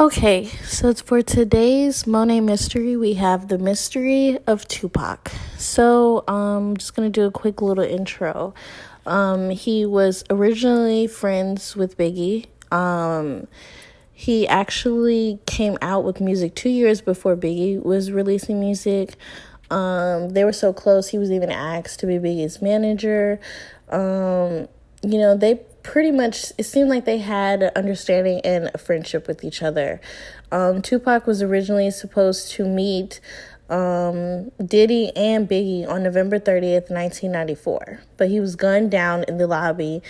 Okay, so for today's Monet Mystery, we have the Mystery of Tupac. So, I'm just gonna do a quick little intro. He was originally friends with Biggie. He actually came out with music 2 years before Biggie was releasing music. They were so close, he was even asked to be Biggie's manager. They pretty much, it seemed like they had an understanding and a friendship with each other. Tupac was originally supposed to meet Diddy and Biggie on November 30th, 1994, but he was gunned down in the lobby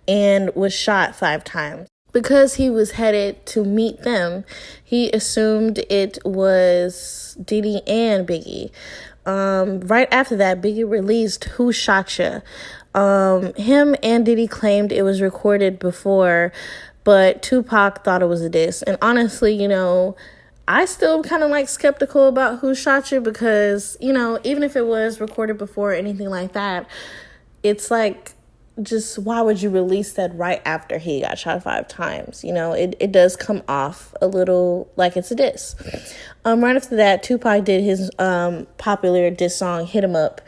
and was shot 5 times. Because he was headed to meet them, he assumed it was Diddy and Biggie. Right after that, Biggie released Who Shot Ya? Him and Diddy claimed it was recorded before, but Tupac thought it was a diss. And honestly, I still kind of skeptical about Who Shot Ya because, even if it was recorded before or anything like that, it's just why would you release that right after he got shot 5 times? It does come off a little like it's a diss. Right after that, Tupac did his popular diss song "Hit 'Em Up"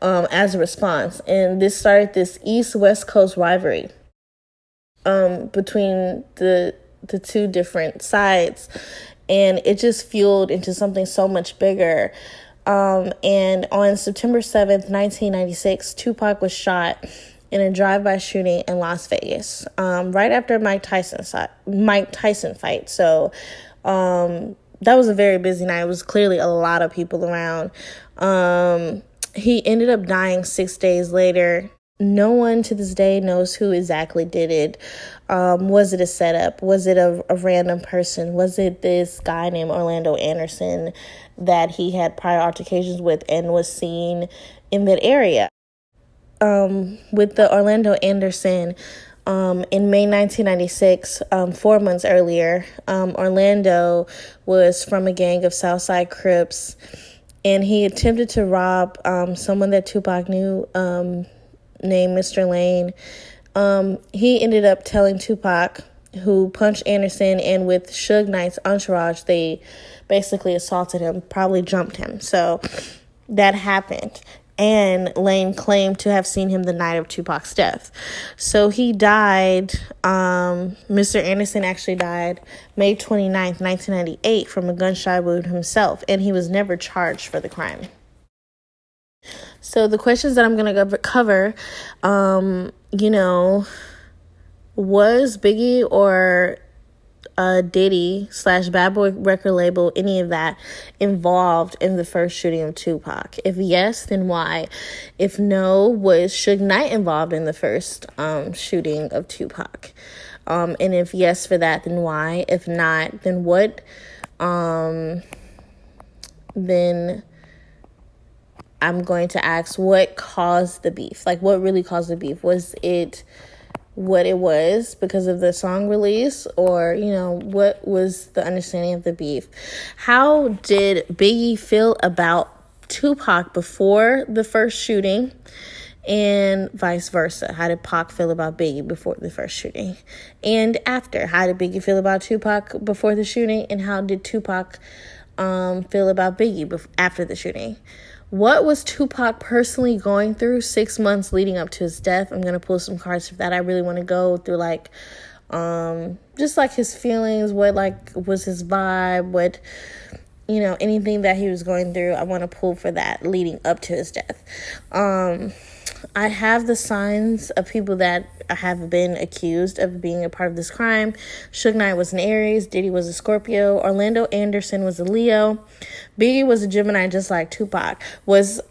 as a response, and this started this East-West Coast rivalry between the two different sides, and it just fueled into something so much bigger. And on September 7th, 1996, Tupac was shot in a drive-by shooting in Las Vegas, right after a Mike Tyson fight. So that was a very busy night. It was clearly a lot of people around. He ended up dying 6 days later. No one to this day knows who exactly did it. Was it a setup? Was it a random person? Was it this guy named Orlando Anderson that he had prior altercations with and was seen in that area? With the Orlando Anderson, in May 1996, 4 months earlier, Orlando was from a gang of Southside Crips, and he attempted to rob someone that Tupac knew, named Mr. Lane. He ended up telling Tupac, who punched Anderson, and with Suge Knight's entourage, they basically assaulted him, probably jumped him. So that happened. And Lane claimed to have seen him the night of Tupac's death. So he died, Mr. Anderson actually died May 29th, 1998 from a gunshot wound himself, and he was never charged for the crime. So the questions that I'm going to cover, was Biggie or Diddy / Bad Boy record label, any of that, involved in the first shooting of Tupac? If yes, then why? If no, was Suge Knight involved in the first shooting of Tupac? And if yes for that, then why? If not, then what? Then I'm going to ask, what caused the beef? What really caused the beef? Was it what it was because of the song release, or what was the understanding of the beef? How did Biggie feel about Tupac before the first shooting, and vice versa? How did Pac feel about Biggie before the first shooting and after? How did Biggie feel about Tupac before the shooting, and how did Tupac feel about Biggie after the shooting? What was Tupac personally going through 6 months leading up to his death? I'm going to pull some cards for that. I really want to go through just his feelings, what was his vibe, what, anything that he was going through. I want to pull for that leading up to his death. I have the signs of people that have been accused of being a part of this crime. Suge Knight was an Aries. Diddy was a Scorpio. Orlando Anderson was a Leo. Biggie was a Gemini, just like Tupac.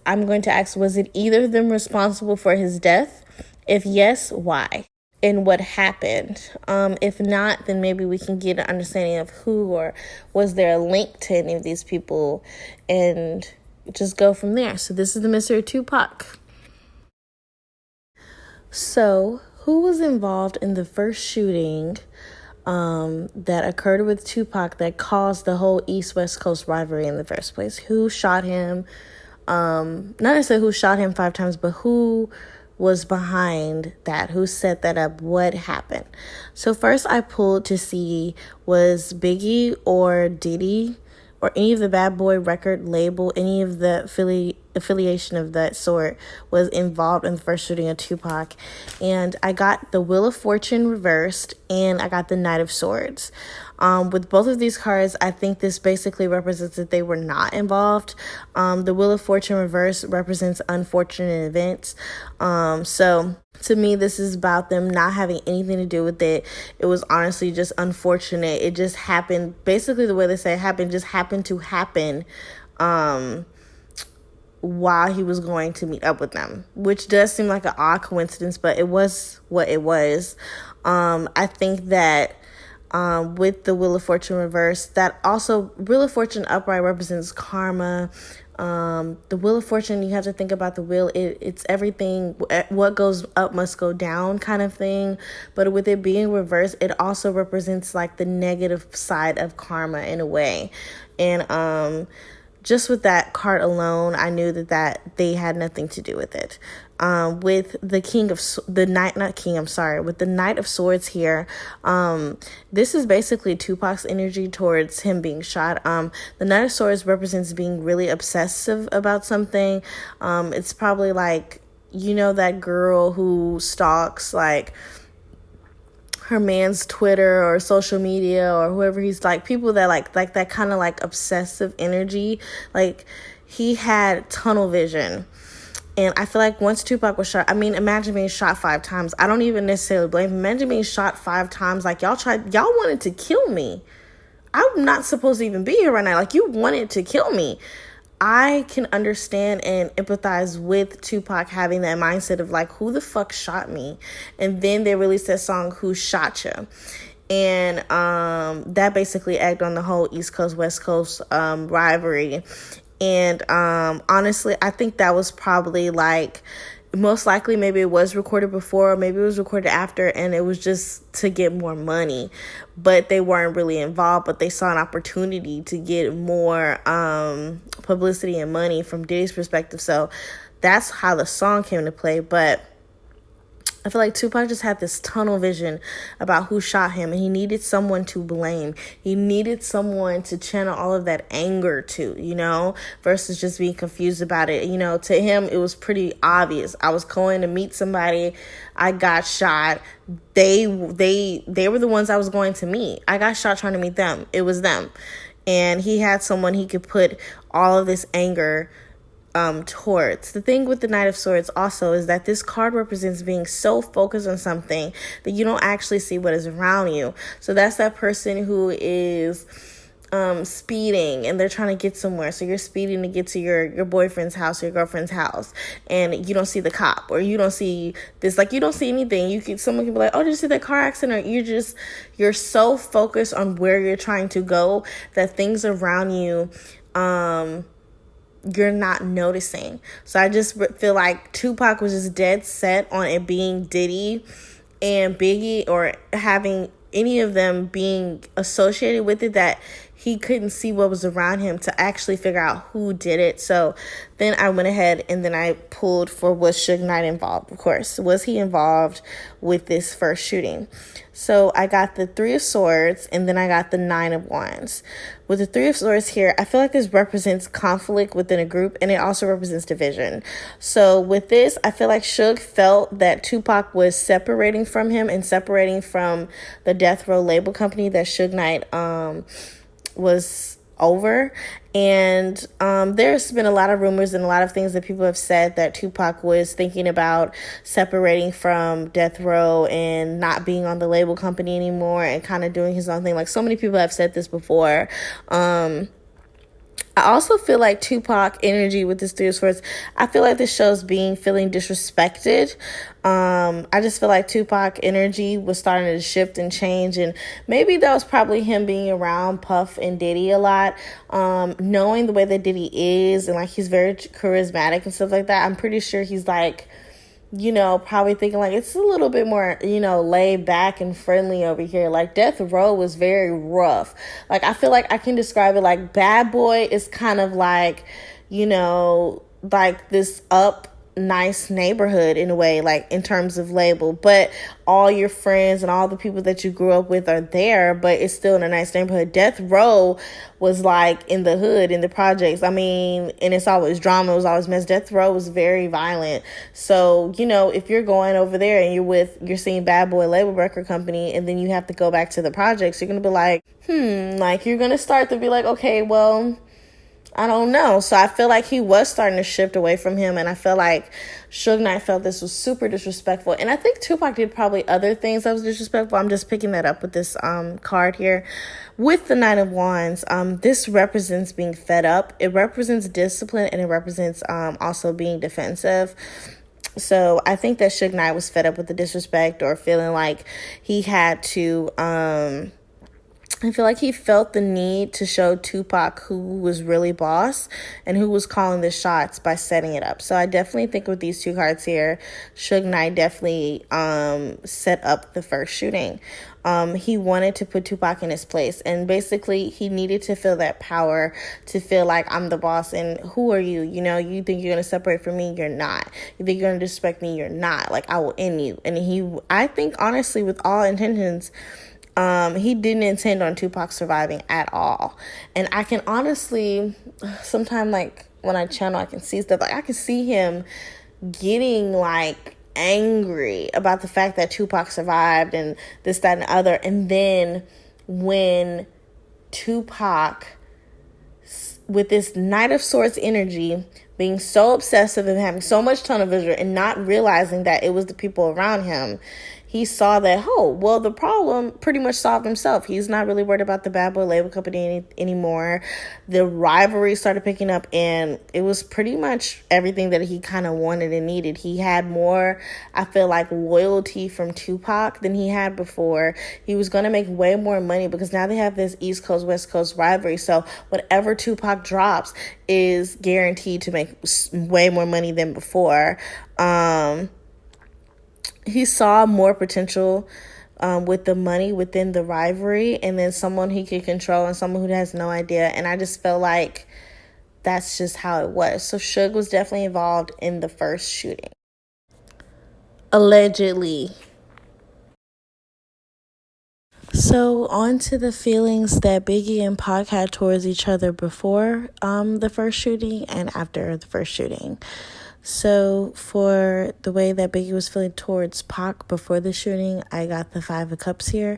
I'm going to ask, was it either of them responsible for his death? If yes, why? And what happened? If not, then maybe we can get an understanding of who, or was there a link to any of these people, and just go from there. So this is the Mystery of Tupac. So, who was involved in the first shooting that occurred with Tupac that caused the whole East-West Coast rivalry in the first place? Who shot him? Not necessarily who shot him 5 times, but who was behind that, who set that up, what happened. So first I pulled to see, was Biggie or Diddy or any of the Bad Boy record label, any of the affiliation of that sort was involved in the first shooting of Tupac. And I got the Wheel of Fortune reversed, and I got the Knight of Swords. With both of these cards, I think this basically represents that they were not involved. The Wheel of Fortune reverse represents unfortunate events. So to me, this is about them not having anything to do with it. It was honestly just unfortunate. It just happened. Basically, the way they say it happened just happened to happen while he was going to meet up with them, which does seem like an odd coincidence, but it was what it was. I think that with the Wheel of Fortune reverse, that also Wheel of Fortune upright represents karma. The Wheel of Fortune, you have to think about the wheel. It's everything. What goes up must go down kind of thing. But with it being reversed, it also represents like the negative side of karma in a way. And just with that card alone, I knew that they had nothing to do with it. With the with the Knight of Swords here, this is basically Tupac's energy towards him being shot. The Knight of Swords represents being really obsessive about something. It's probably like, that girl who stalks like her man's Twitter or social media or whoever he's like, people that like that kind of like obsessive energy. Like he had tunnel vision. And I feel like once Tupac was shot, imagine being shot 5 times. I don't even necessarily blame him. Imagine being shot 5 times. Like y'all wanted to kill me. I'm not supposed to even be here right now. Like you wanted to kill me. I can understand and empathize with Tupac having that mindset of like, who the fuck shot me? And then they released that song, Who Shot Ya? And that basically egged on the whole East Coast, West Coast rivalry. And honestly, I think that was probably like, most likely maybe it was recorded before, maybe it was recorded after, and it was just to get more money. But they weren't really involved, but they saw an opportunity to get more publicity and money from Diddy's perspective. So that's how the song came into play. But I feel like Tupac just had this tunnel vision about who shot him, and he needed someone to blame. He needed someone to channel all of that anger to, versus just being confused about it. To him, it was pretty obvious. I was going to meet somebody. I got shot. They were the ones I was going to meet. I got shot trying to meet them. It was them. And he had someone he could put all of this anger towards. The thing with the Knight of Swords also is that this card represents being so focused on something that you don't actually see what is around you. So that's that person who is speeding and they're trying to get somewhere. So you're speeding to get to your boyfriend's house or your girlfriend's house, and you don't see the cop, or you don't see this, like you don't see anything. Someone can be like, oh, did you see that car accident? Or you're so focused on where you're trying to go that things around you you're not noticing. So I just feel like Tupac was just dead set on it being Diddy and Biggie, or having any of them being associated with it, that he couldn't see what was around him to actually figure out who did it. So then I went ahead and then I pulled for, was Suge Knight involved? Of course. Was he involved with this first shooting? So I got the 3 of Swords, and then I got the 9 of Wands. With the 3 of Swords here, I feel like this represents conflict within a group, and it also represents division. So with this, I feel like Suge felt that Tupac was separating from him and separating from the Death Row label company that Suge Knight was over. And there's been a lot of rumors and a lot of things that people have said that Tupac was thinking about separating from Death Row and not being on the label company anymore and kind of doing his own thing. Like, so many people have said this before. I also feel like Tupac energy with this 3 of Swords, I feel like this shows feeling disrespected. I just feel like Tupac energy was starting to shift and change, and maybe that was probably him being around Puff and Diddy a lot, knowing the way that Diddy is, and like he's very charismatic and stuff like that. I'm pretty sure he's like, probably thinking like it's a little bit more, laid back and friendly over here. Like Death Row was very rough. Like I feel like I can describe it like Bad Boy is kind of like, like this nice neighborhood in a way, like in terms of label, but all your friends and all the people that you grew up with are there, but it's still in a nice neighborhood. Death Row was like in the hood, in the projects. I mean, and it's always drama, it was always mess. Death Row was very violent. So, you know, if you're going over there and you're seeing Bad Boy Label Record Company, and then you have to go back to the projects, you're gonna be like, like you're gonna start to be like, okay, well, I don't know. So I feel like he was starting to shift away from him, and I feel like Suge Knight felt this was super disrespectful. And I think Tupac did probably other things that was disrespectful. I'm just picking that up with this card here. With the Knight of Wands, this represents being fed up. It represents discipline, and it represents also being defensive. So I think that Suge Knight was fed up with the disrespect, or feeling like he had to... I feel like he felt the need to show Tupac who was really boss and who was calling the shots by setting it up. So I definitely think with these two cards here, Suge Knight definitely set up the first shooting. He wanted to put Tupac in his place, and basically he needed to feel that power, to feel like I'm the boss, and who are you? You know, you think you're going to separate from me? You're not. You think you're going to disrespect me? You're not. Like, I will end you. And I think honestly, with all intentions, he didn't intend on Tupac surviving at all. And I can honestly, sometimes like when I channel, I can see stuff. Like I can see him getting like angry about the fact that Tupac survived and this, that, and the other. And then when Tupac, with this Knight of Swords energy, being so obsessive and having so much tunnel vision and not realizing that it was the people around him, he saw that, the problem pretty much solved himself. He's not really worried about the Bad Boy Label Company anymore. The rivalry started picking up, and it was pretty much everything that he kind of wanted and needed. He had more, I feel like, loyalty from Tupac than he had before. He was going to make way more money because now they have this East Coast, West Coast rivalry. So whatever Tupac drops is guaranteed to make way more money than before. He saw more potential with the money within the rivalry, and then someone he could control and someone who has no idea. And I just felt like that's just how it was. So Suge was definitely involved in the first shooting. Allegedly. So on to the feelings that Biggie and Pac had towards each other before the first shooting and after the first shooting. So for the way that Biggie was feeling towards Pac before the shooting, I got the 5 of Cups here.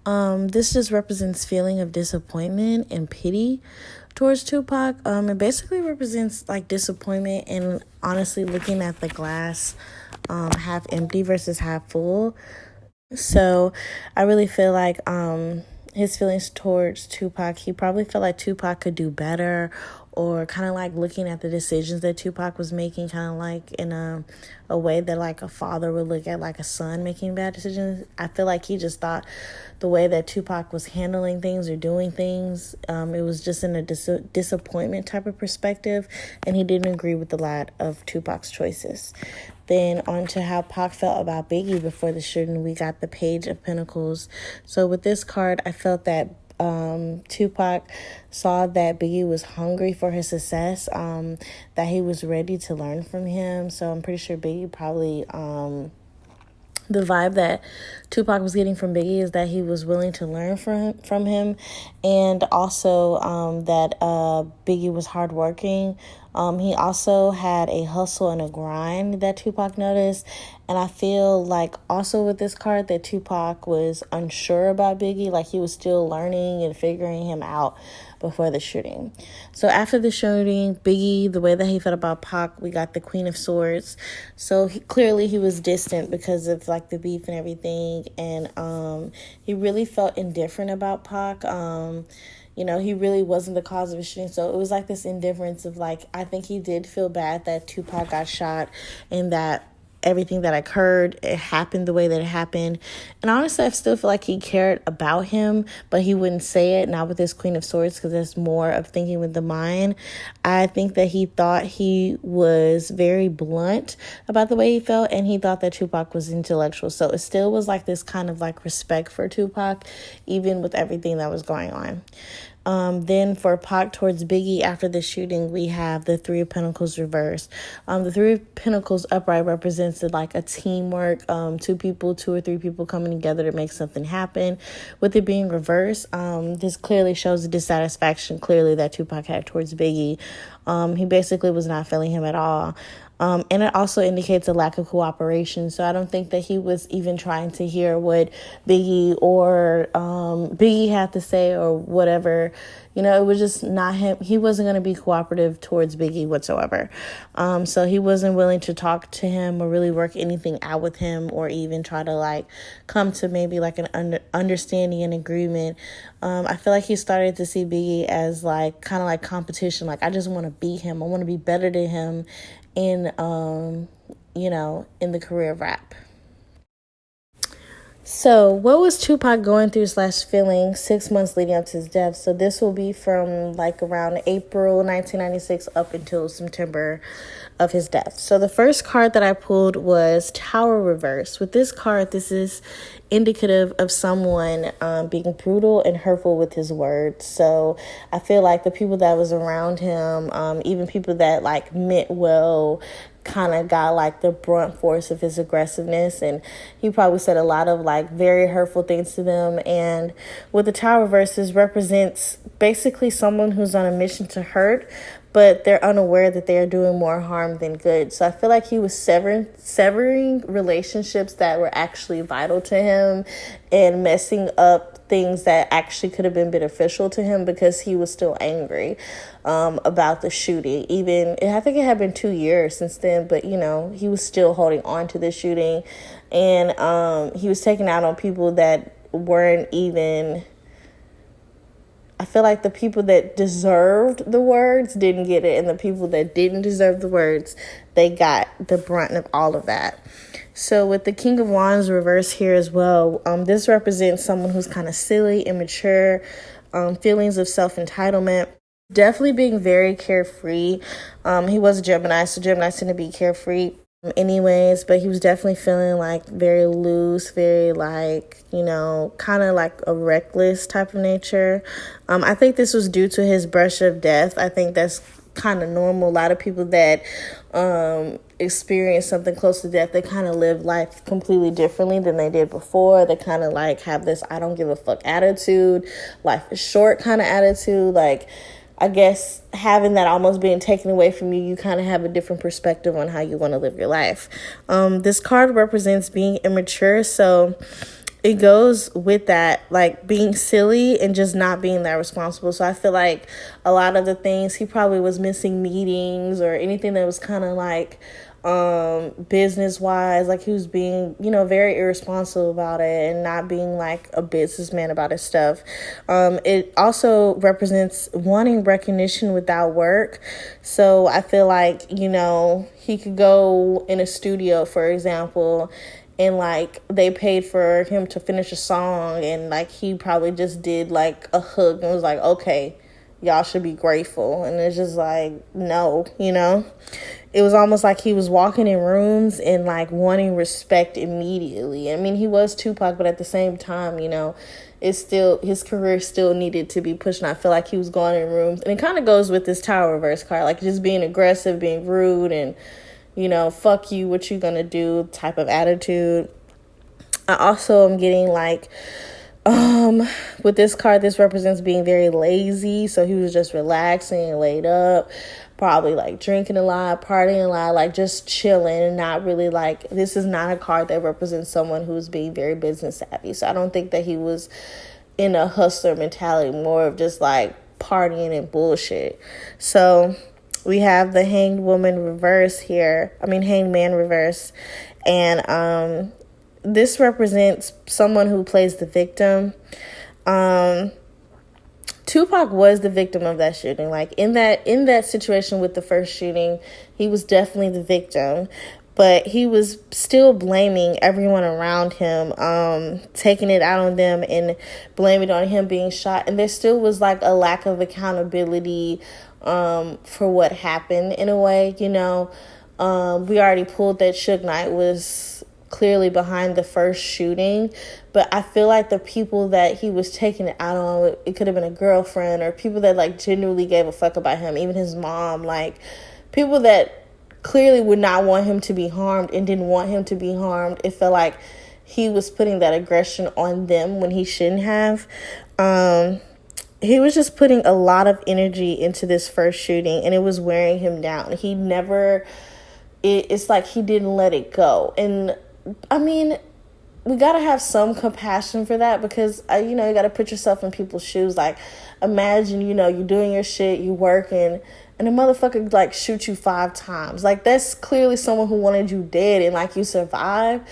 This just represents feeling of disappointment and pity towards Tupac. It basically represents like disappointment and honestly looking at the glass half empty versus half full. So I really feel like his feelings towards Tupac, he probably felt like Tupac could do better, or kind of like looking at the decisions that Tupac was making, kind of like in a way that like a father would look at like a son making bad decisions. I feel like he just thought the way that Tupac was handling things or doing things, it was just in a disappointment type of perspective, and he didn't agree with a lot of Tupac's choices. Then on to how Pac felt about Biggie before the shooting, we got the Page of Pentacles. So with this card, I felt that Tupac saw that Biggie was hungry for his success, that he was ready to learn from him. So I'm pretty sure Biggie probably, the vibe that Tupac was getting from Biggie is that he was willing to learn from him, and also that Biggie was hardworking. He also had a hustle and a grind that Tupac noticed. And I feel like also with this card that Tupac was unsure about Biggie, like he was still learning and figuring him out before the shooting. So after the shooting, Biggie, the way that he felt about Pac, we got the Queen of Swords. So clearly he was distant because of like the beef and everything. And he really felt indifferent about Pac. You know, he really wasn't the cause of the shooting. So it was like this indifference of like, I think he did feel bad that Tupac got shot and that everything that occurred, it happened the way that it happened. And honestly, I still feel like he cared about him, but he wouldn't say it, not with this Queen of Swords, because there's more of thinking with the mind. I think that he thought he was very blunt about the way he felt, and he thought that Tupac was intellectual. So it still was like this kind of like respect for Tupac, even with everything that was going on. Then for Pac towards Biggie after the shooting, we have the Three of Pentacles reversed. The Three of Pentacles upright represents like a teamwork, two or three people coming together to make something happen. With it being reversed, this clearly shows the dissatisfaction clearly that Tupac had towards Biggie. He basically was not feeling him at all. And it also indicates a lack of cooperation. So I don't think that he was even trying to hear what Biggie or Biggie had to say or whatever. You know, it was just not him. He wasn't going to be cooperative towards Biggie whatsoever. So he wasn't willing to talk to him or really work anything out with him or even try to like come to maybe like an understanding and agreement. I feel like he started to see Biggie as like kind of like competition. Like, I just want to beat him. I want to be better than him in the career of rap. So what was Tupac going through / feeling 6 months leading up to his death? So this will be from like around April 1996 up until September of his death. So the first card that I pulled was Tower Reverse. With this card, this is indicative of someone being brutal and hurtful with his words. So I feel like the people that was around him, even people that like meant well, kind of got like the brunt force of his aggressiveness, and he probably said a lot of like very hurtful things to them. And with the Tower Reverses represents basically someone who's on a mission to hurt, but they're unaware that they are doing more harm than good. So I feel like he was severing relationships that were actually vital to him and messing up things that actually could have been beneficial to him because he was still angry about the shooting. Even, I think it had been 2 years since then, but, you know, he was still holding on to the shooting. And he was taking out on people that weren't even... I feel like the people that deserved the words didn't get it, and the people that didn't deserve the words, they got the brunt of all of that. So with the King of Wands reverse here as well, this represents someone who's kind of silly, immature, feelings of self-entitlement, definitely being very carefree. He was a Gemini, so Geminis tend to be carefree anyways, but he was definitely feeling like very loose, very like, you know, kind of like a reckless type of nature. I think this was due to his brush of death. I think that's kind of normal. A lot of people that experience something close to death, they kind of live life completely differently than they did before. They kind of like have this I don't give a fuck attitude, life is short kind of attitude. Like, I guess having that almost being taken away from you, you kind of have a different perspective on how you want to live your life. This card represents being immature, so it goes with that, like being silly and just not being that responsible. So I feel like a lot of the things, he probably was missing meetings or anything that was kind of like business wise, like he was being, you know, very irresponsible about it and not being like a businessman about his stuff. It also represents wanting recognition without work. So I feel like, you know, he could go in a studio, for example, and like they paid for him to finish a song, and like he probably just did like a hook and was like, okay, y'all should be grateful. And it's just like, no, you know. It was almost like he was walking in rooms and like wanting respect immediately. I mean, he was Tupac, but at the same time, you know, it's still, his career still needed to be pushed. And I feel like he was going in rooms, and it kind of goes with this Tower Reverse card, like just being aggressive, being rude, and, you know, fuck you, what you gonna do type of attitude. I also am getting like, with this card, this represents being very lazy. So he was just relaxing, laid up, probably like drinking a lot, partying a lot, like just chilling, and not really like, this is not a card that represents someone who's being very business savvy. So I don't think that he was in a hustler mentality, more of just like partying and bullshit. So we have the Hanged Woman reverse here. Hanged Man reverse. And, this represents someone who plays the victim. Tupac was the victim of that shooting. Like in that situation with the first shooting, he was definitely the victim, but he was still blaming everyone around him, taking it out on them and blaming it on him being shot. And there still was like a lack of accountability for what happened in a way, you know. We already pulled that Suge Knight was clearly behind the first shooting, but I feel like the people that he was taking it out on, it could have been a girlfriend or people that like genuinely gave a fuck about him, even his mom, like people that clearly would not want him to be harmed and didn't want him to be harmed. It felt like he was putting that aggression on them when he shouldn't have. He was just putting a lot of energy into this first shooting, and it was wearing him down. It's like he didn't let it go. And I mean, we got to have some compassion for that, because, you got to put yourself in people's shoes. Like, imagine, you're doing your shit, you working, and a motherfucker, like, shoot you 5 times. Like, that's clearly someone who wanted you dead, and, like, you survived.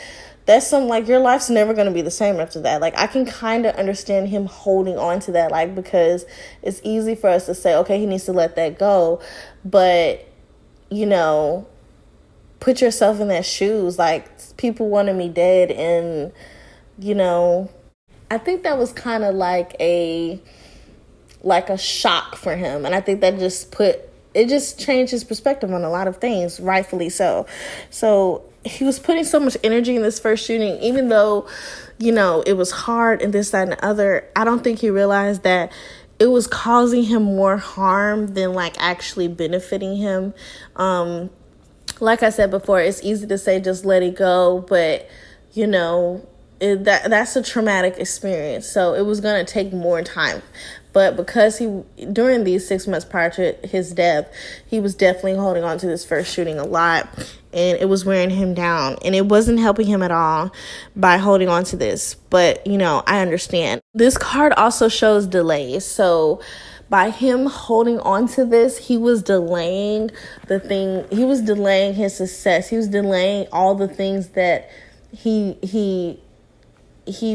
That's something, like, your life's never going to be the same after that. Like, I can kind of understand him holding on to that, like, because it's easy for us to say, okay, he needs to let that go. But, put yourself in their shoes. Like, people wanted me dead, and, I think that was kind of like a shock for him. And I think that just changed his perspective on a lot of things, rightfully so. So he was putting so much energy in this first shooting, even though, it was hard and this, that, and the other. I don't think he realized that it was causing him more harm than, like, actually benefiting him. Like I said before, it's easy to say just let it go, but, that's a traumatic experience. So it was going to take more time. But because during these 6 months prior to his death, he was definitely holding on to this first shooting a lot, and it was wearing him down, and it wasn't helping him at all by holding on to this. But, I understand. This card also shows delays. So by him holding on to this, he was delaying he was delaying his success. He was delaying all the things that he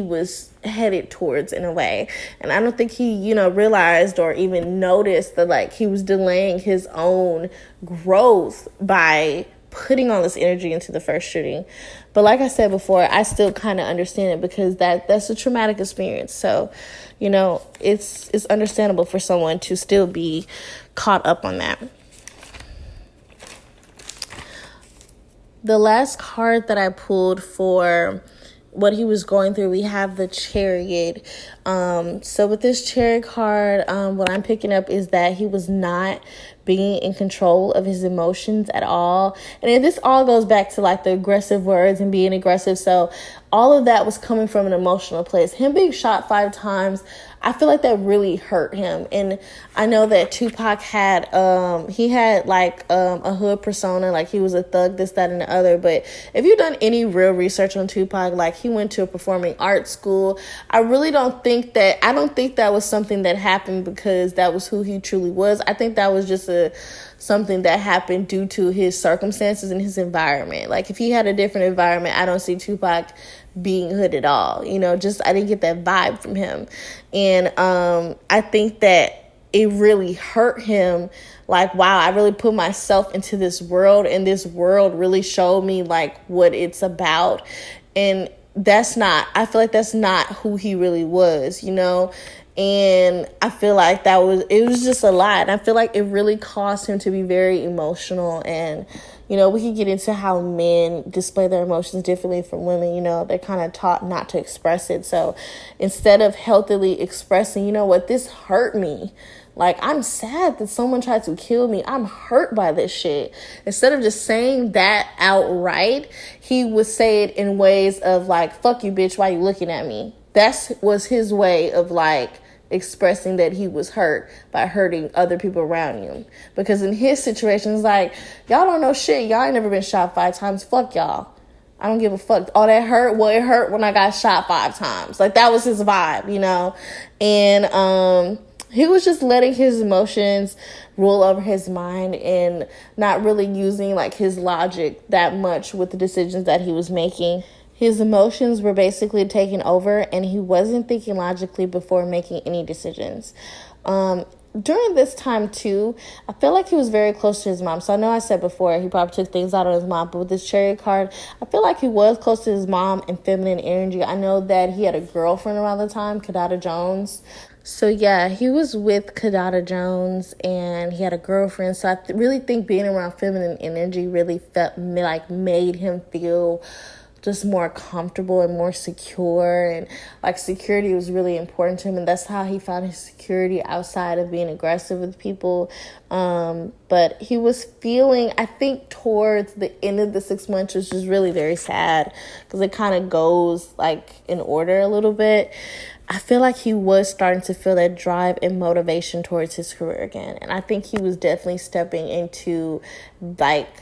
was headed towards, in a way. And I don't think he, realized or even noticed that, like, he was delaying his own growth by putting all this energy into the first shooting. But like I said before, I still kind of understand it, because that's a traumatic experience. So, it's understandable for someone to still be caught up on that. The last card that I pulled for what he was going through, we have the Chariot. So with this Chariot card, what I'm picking up is that he was not being in control of his emotions at all. And this all goes back to, like, the aggressive words and being aggressive. So all of that was coming from an emotional place. Him being shot 5 times, I feel like that really hurt him. And I know that Tupac had, he had like a hood persona, like he was a thug, this, that, and the other. But if you've done any real research on Tupac, like he went to a performing arts school. I don't think that was something that happened because that was who he truly was. I think that was just something that happened due to his circumstances and his environment. Like if he had a different environment, I don't see Tupac being hood at all. I didn't get that vibe from him. And I think that it really hurt him. Like, wow, I really put myself into this world, and this world really showed me like what it's about. And I feel like that's not who he really was, And I feel like it was just a lot. And I feel like it really caused him to be very emotional. And, we can get into how men display their emotions differently from women. They're kind of taught not to express it. So instead of healthily expressing, this hurt me. Like, I'm sad that someone tried to kill me. I'm hurt by this shit. Instead of just saying that outright, he would say it in ways of like, fuck you, bitch, why you looking at me? That was his way of like expressing that he was hurt by hurting other people around you. Because in his situation, it's like, y'all don't know shit. Y'all ain't never been shot 5 times. Fuck y'all. I don't give a fuck. All that hurt, well, it hurt when I got shot 5 times. Like, that was his vibe, And he was just letting his emotions rule over his mind and not really using like his logic that much with the decisions that he was making. His emotions were basically taking over, and he wasn't thinking logically before making any decisions. During this time, too, I feel like he was very close to his mom. So I know I said before he probably took things out on his mom, but with this Chariot card, I feel like he was close to his mom and feminine energy. I know that he had a girlfriend around the time, Kadada Jones. So, yeah, he was with Kadada Jones, and he had a girlfriend. So I really think being around feminine energy really made him feel just more comfortable and more secure, and like security was really important to him, and that's how he found his security outside of being aggressive with people. But he was feeling, I think towards the end of the 6 months, which is really very sad because it kind of goes like in order a little bit. I feel like he was starting to feel that drive and motivation towards his career again. And I think he was definitely stepping into like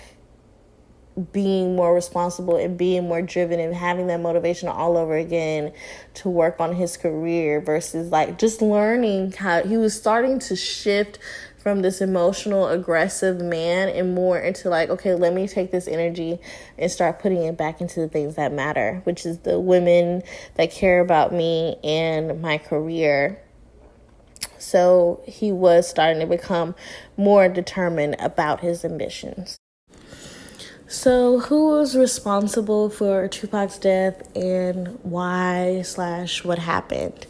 being more responsible and being more driven and having that motivation all over again to work on his career versus like just learning how he was starting to shift from this emotional, aggressive man and more into like, okay, let me take this energy and start putting it back into the things that matter, which is the women that care about me and my career. So he was starting to become more determined about his ambitions. So who was responsible for Tupac's death and why/what happened?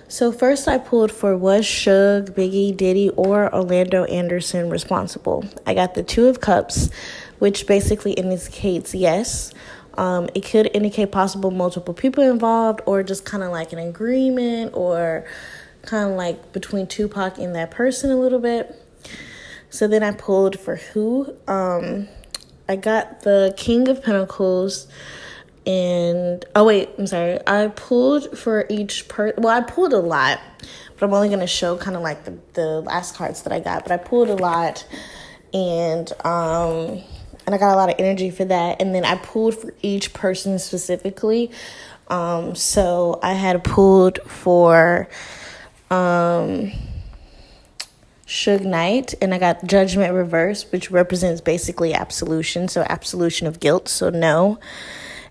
So first I pulled for was Suge, Biggie, Diddy, or Orlando Anderson responsible. I got the Two of Cups, which basically indicates yes. It could indicate possible multiple people involved or just kind of like an agreement or kind of like between Tupac and that person a little bit. So then I pulled for who. I got the King of Pentacles. And, I pulled for each I pulled a lot, but I'm only going to show kind of like the last cards that I got. But I pulled a lot, and I got a lot of energy for that. And then I pulled for each person specifically. So I had pulled for Suge Knight, and I got Judgment Reverse, which represents basically absolution. So absolution of guilt, so no.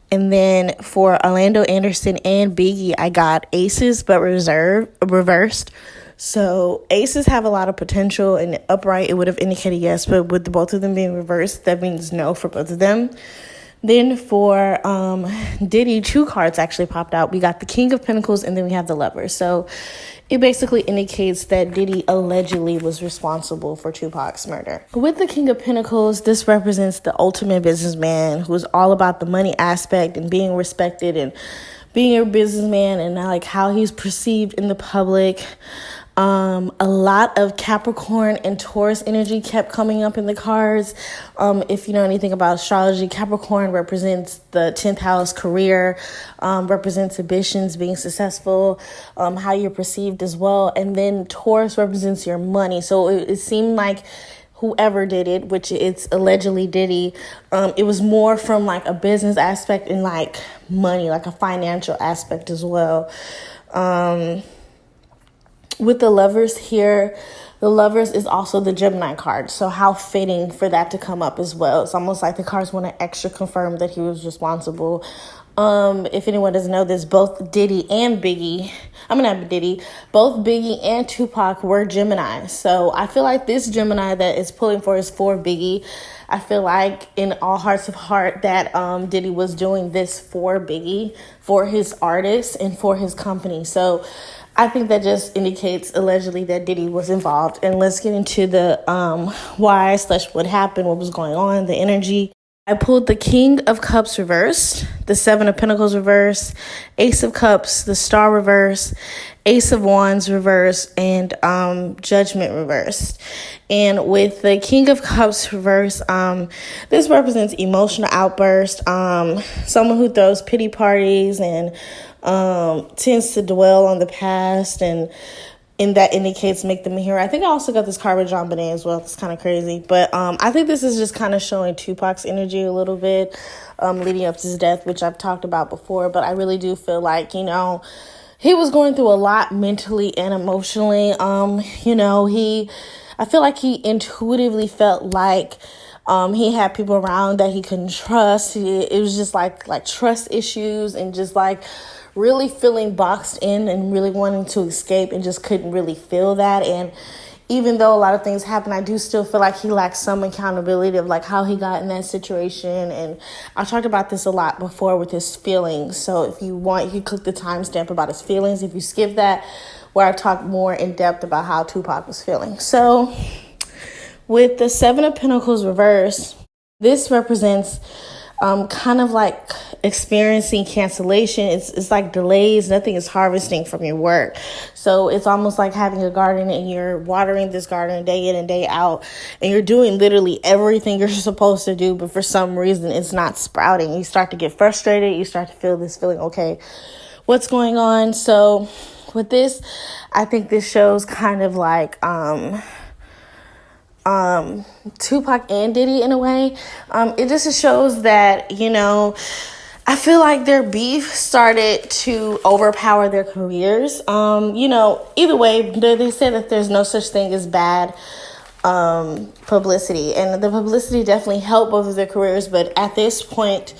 And then for Orlando Anderson and Biggie, I got Aces, but reversed. So Aces have a lot of potential, and upright, it would have indicated yes, but with both of them being reversed, that means no for both of them. Then for Diddy, 2 cards actually popped out. We got the King of Pentacles, and then we have the Lover. So it basically indicates that Diddy allegedly was responsible for Tupac's murder. With the King of Pentacles, this represents the ultimate businessman who's all about the money aspect and being respected and being a businessman and like how he's perceived in the public. A lot of Capricorn and Taurus energy kept coming up in the cards. If you know anything about astrology, Capricorn represents the 10th house career, represents ambitions, being successful, how you're perceived as well. And then Taurus represents your money. So it seemed like whoever did it, which it's allegedly Diddy, it was more from like a business aspect and like money, like a financial aspect as well. With the Lovers here, the Lovers is also the Gemini card. So how fitting for that to come up as well. It's almost like the cards want to extra confirm that he was responsible. If anyone doesn't know this, both Diddy and Biggie, both Biggie and Tupac were Gemini. So I feel like this Gemini that is pulling for is for Biggie. I feel like in all hearts of heart that Diddy was doing this for Biggie, for his artists and for his company. So I think that just indicates allegedly that Diddy was involved. And let's get into the why/what happened, what was going on, the energy. I pulled the King of Cups reversed, the Seven of Pentacles reversed, Ace of Cups, the Star reversed, Ace of Wands reversed, and Judgment reversed. And with the King of Cups reversed, this represents emotional outburst, someone who throws pity parties and tends to dwell on the past, and that indicates make them a hero. I think I also got this card with John Bonet as well. It's kind of crazy. But I think this is just kind of showing Tupac's energy a little bit leading up to his death, which I've talked about before. But I really do feel like, he was going through a lot mentally and emotionally. I feel like he intuitively felt like he had people around that he couldn't trust. It was just like trust issues and just like really feeling boxed in and really wanting to escape and just couldn't really feel that. And even though a lot of things happened, I do still feel like he lacks some accountability of like how he got in that situation. And I talked about this a lot before with his feelings. So if you want, you can click the timestamp about his feelings. If you skip that, where I talk more in depth about how Tupac was feeling. So with the Seven of Pentacles reversed, this represents kind of like experiencing cancellation. It's like delays. Nothing is harvesting from your work. So it's almost like having a garden and you're watering this garden day in and day out, and you're doing literally everything you're supposed to do, but for some reason it's not sprouting. You start to get frustrated. You start to feel this feeling, okay, what's going on? So with this, I think this shows kind of like Tupac and Diddy in a way. It just shows that, I feel like their beef started to overpower their careers. Either way, they say that there's no such thing as bad publicity, and the publicity definitely helped both of their careers. But at this point,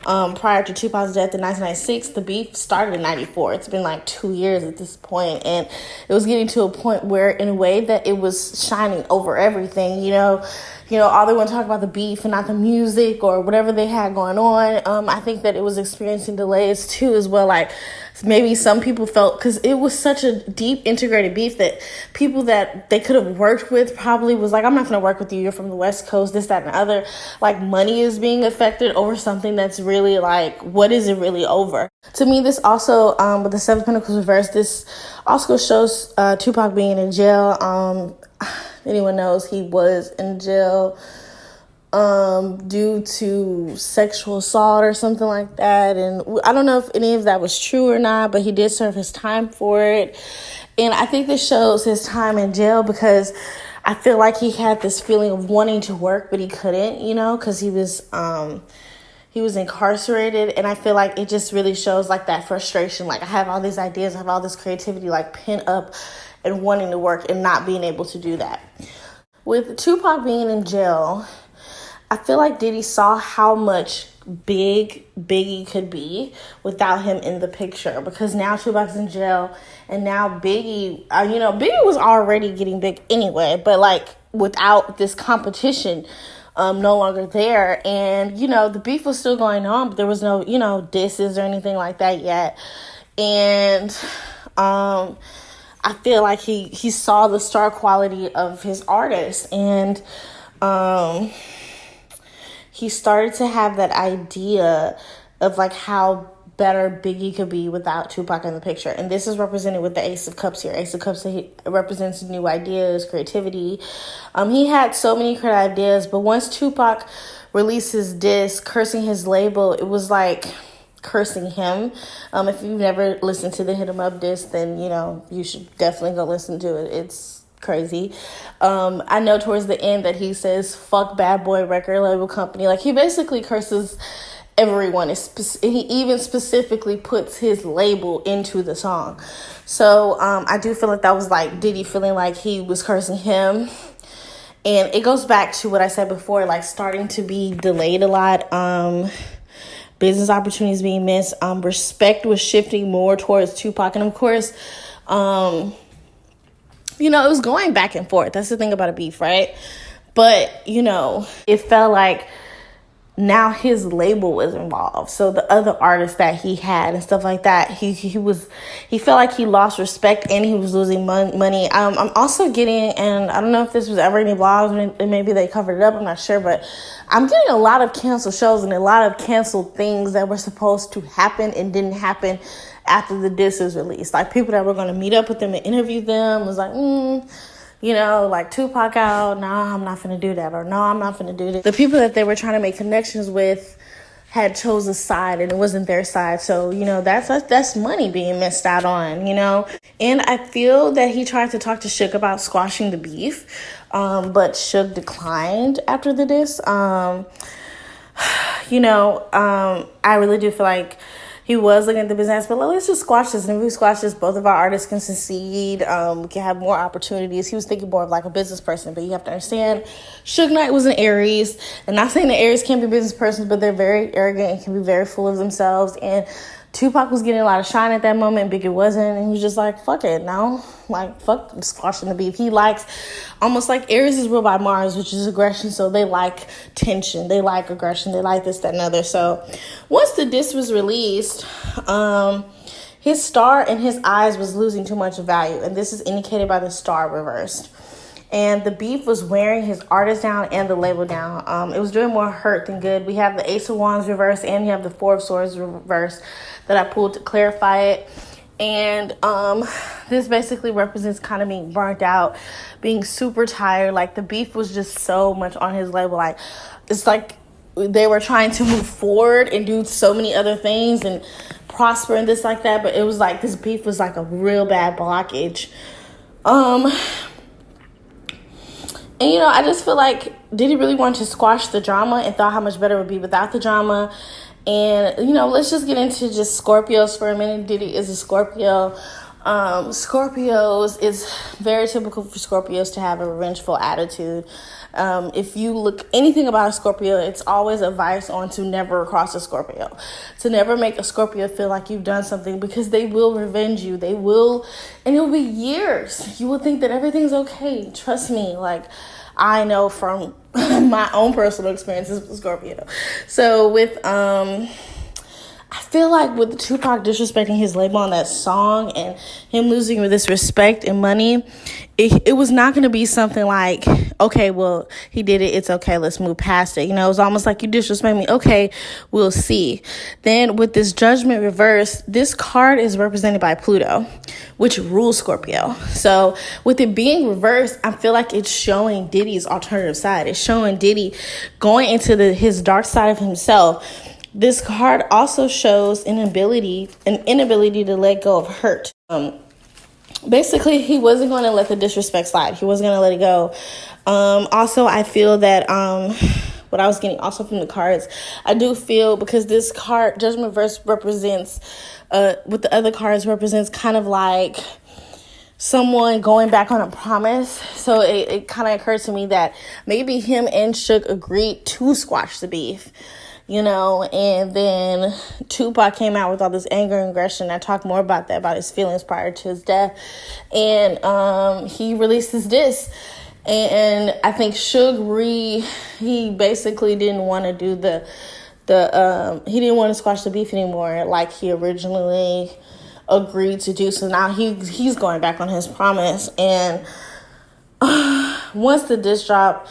prior to Tupac's death in 1996, the beef started in 94. It's been like 2 years at this point, and it was getting to a point where, in a way, that it was shining over everything. All they want to talk about the beef and not the music or whatever they had going on. I think that it was experiencing delays too, as well. Like maybe some people felt, because it was such a deep integrated beef, that people that they could have worked with probably was like, I'm not going to work with you. You're from the West Coast, this, that, and the other. Like money is being affected over something that's really like, what is it really over? To me, this also, with the Seven Pentacles reversed, this also shows Tupac being in jail. Anyone knows he was in jail due to sexual assault or something like that. And I don't know if any of that was true or not, but he did serve his time for it. And I think this shows his time in jail, because I feel like he had this feeling of wanting to work, but he couldn't, because he was incarcerated. And I feel like it just really shows like that frustration. Like I have all these ideas, I have all this creativity like pent up and wanting to work and not being able to do that. With Tupac being in jail, I feel like Diddy saw how much big Biggie could be without him in the picture, because now Tupac's in jail, and now Biggie, Biggie was already getting big anyway, but like without this competition no longer there, and the beef was still going on, but there was no disses or anything like that yet. And I feel like he saw the star quality of his artist, and he started to have that idea of like how better Biggie could be without Tupac in the picture. And this is represented with the Ace of Cups here. Ace of Cups represents new ideas, creativity. He had so many creative ideas, but once Tupac released his disc, cursing his label, it was like cursing him. If you've never listened to the Hit 'Em Up disc, then you should definitely go listen to it. It's crazy. I know towards the end that he says fuck bad boy record label company. Like he basically curses everyone. He even specifically puts his label into the song. So I do feel like that was like Diddy feeling like he was cursing him. And it goes back to what I said before, like starting to be delayed a lot. Business opportunities being missed. Respect was shifting more towards Tupac. And of course, it was going back and forth. That's the thing about a beef, right? But, it felt like now his label was involved. So the other artists that he had and stuff like that, he felt like he lost respect and he was losing money. I'm also getting, and I don't know if this was ever any blogs or maybe they covered it up, I'm not sure, but I'm getting a lot of canceled shows and a lot of canceled things that were supposed to happen and didn't happen after the disc was released. Like people that were going to meet up with them and interview them was like, like Tupac out, nah, I'm not finna do that, or no, I'm not finna do this. The people that they were trying to make connections with had chose a side and it wasn't their side. So, that's money being missed out on, And I feel that he tried to talk to Suge about squashing the beef, but Suge declined after the disc. I really do feel like he was looking at the business, but let's just squash this. And if we squash this, both of our artists can succeed, we can have more opportunities. He was thinking more of like a business person, but you have to understand, Suge Knight was an Aries. And not saying that Aries can't be business persons, but they're very arrogant and can be very full of themselves. And Tupac was getting a lot of shine at that moment, Biggie wasn't, and he was just like, fuck it, no, like, fuck squashing the beef. He likes, almost like Aries is ruled by Mars, which is aggression, so they like tension, they like aggression, they like this, that, and other. So once the disc was released, his star in his eyes was losing too much value, and this is indicated by the star reversed. And the beef was wearing his artist down and the label down. It was doing more hurt than good. We have the Ace of Wands reverse and you have the Four of Swords reverse that I pulled to clarify it. And this basically represents kind of being burnt out, being super tired. Like the beef was just so much on his label. Like it's like they were trying to move forward and do so many other things and prosper and this like that, but it was like this beef was like a real bad blockage. And, you know, I just feel like Diddy really wanted to squash the drama and thought how much better it would be without the drama. And, you know, let's just get into just Scorpios for a minute. Diddy is a Scorpio. Scorpios, it's very typical for Scorpios to have a revengeful attitude. If you look anything about a Scorpio, it's always advice on to never cross a Scorpio, to never make a Scorpio feel like you've done something, because they will revenge you. They will, and it'll be years. You will think that everything's okay. Trust me, like I know from my own personal experiences with Scorpio. So with I feel like with Tupac disrespecting his label on that song and him losing this respect and money, it was not going to be something like, okay, well, he did it. It's okay. Let's move past it. You know, it was almost like, you disrespect me. Okay, we'll see. Then with this Judgment reverse, this card is represented by Pluto, which rules Scorpio. So with it being reversed, I feel like it's showing Diddy's alternative side. It's showing Diddy going into his dark side of himself. This card also shows an inability to let go of hurt. Basically, he wasn't going to let the disrespect slide. He wasn't going to let it go. Also, I feel that what I was getting also from the cards, I do feel, because this card, Judgment Reverse, represents, with the other cards, represents kind of like someone going back on a promise. So it kind of occurred to me that maybe him and Suge agreed to squash the beef. You know, and then Tupac came out with all this anger and aggression. I talked more about that, about his feelings prior to his death. And he released his diss. And I think Suge he basically didn't want to do he didn't want to squash the beef anymore like he originally agreed to do. So now he's going back on his promise. And once the diss dropped,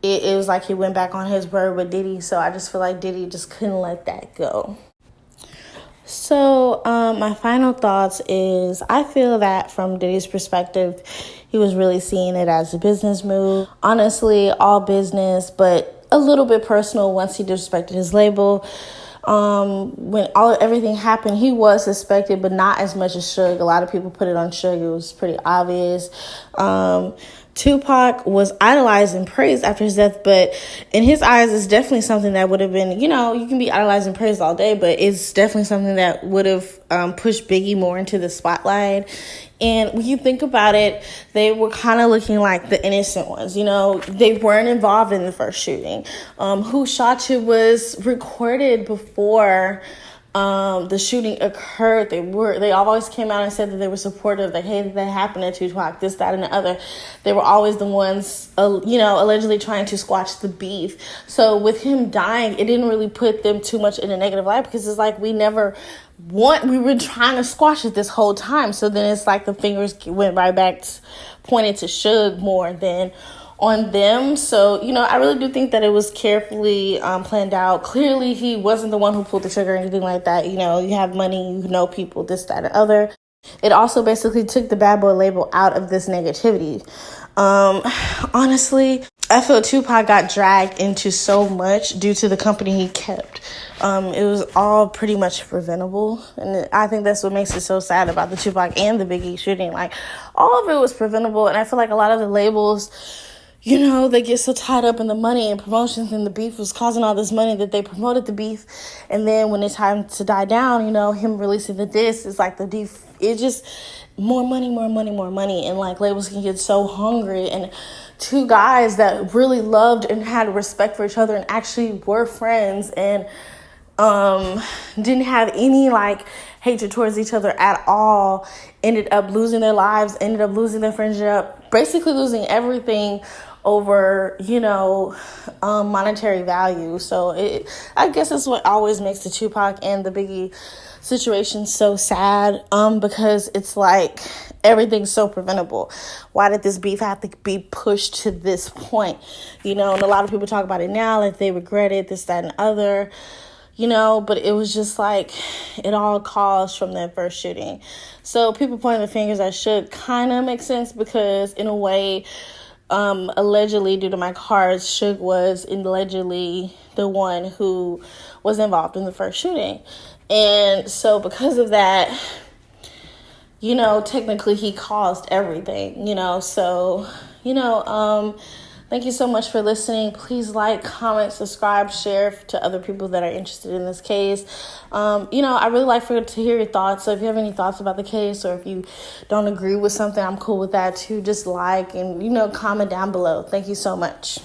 it was like he went back on his word with Diddy. So I just feel like Diddy just couldn't let that go. So my final thoughts is, I feel that from Diddy's perspective, he was really seeing it as a business move. Honestly, all business, but a little bit personal once he disrespected his label. When everything happened, he was suspected, but not as much as Suge. A lot of people put it on Suge. It was pretty obvious. Tupac was idolized and praised after his death, but in his eyes, it's definitely something that would have been, you know, you can be idolized and praised all day, but it's definitely something that would have pushed Biggie more into the spotlight. And when you think about it, they were kind of looking like the innocent ones. You know, they weren't involved in the first shooting. Who Shot You was recorded before the shooting occurred. They always came out and said that they were supportive, that, hey, that happened to Tupac, this, that, and the other. They were always the ones, allegedly trying to squash the beef. So with him dying, it didn't really put them too much in a negative light, because it's like we were trying to squash it this whole time. So then it's like the fingers went right back, pointed to Suge more than on them. So, you know, I really do think that it was carefully planned out. Clearly, he wasn't the one who pulled the trigger or anything like that. You know, you have money, you know people, this, that, and other. It also basically took the bad boy label out of this negativity. Honestly, I feel Tupac got dragged into so much due to the company he kept. It was all pretty much preventable. And I think that's what makes it so sad about the Tupac and the Biggie shooting. Like, all of it was preventable. And I feel like a lot of the labels, you know, they get so tied up in the money and promotions, and the beef was causing all this money that they promoted the beef. And then when it's time to die down, you know, him releasing the disc, it's like the beef, it just more money. And like labels can get so hungry. And two guys that really loved and had respect for each other and actually were friends and didn't have any like hatred towards each other at all, ended up losing their lives, ended up losing their friendship, basically losing everything over, you know, monetary value. So I guess that's what always makes the Tupac and the Biggie situation so sad, because it's like everything's so preventable. Why did this beef have to be pushed to this point? And a lot of people talk about it now, like they regret it, this, that, and other, but it was just like, it all caused from that first shooting. So people pointing the fingers at Suge kind of makes sense, because in a way, allegedly, due to my cards, Suge was allegedly the one who was involved in the first shooting. And so because of that, technically he caused everything, so, thank you so much for listening. Please like, comment, subscribe, share to other people that are interested in this case. I really like to hear your thoughts. So if you have any thoughts about the case, or if you don't agree with something, I'm cool with that too. Just like and, comment down below. Thank you so much.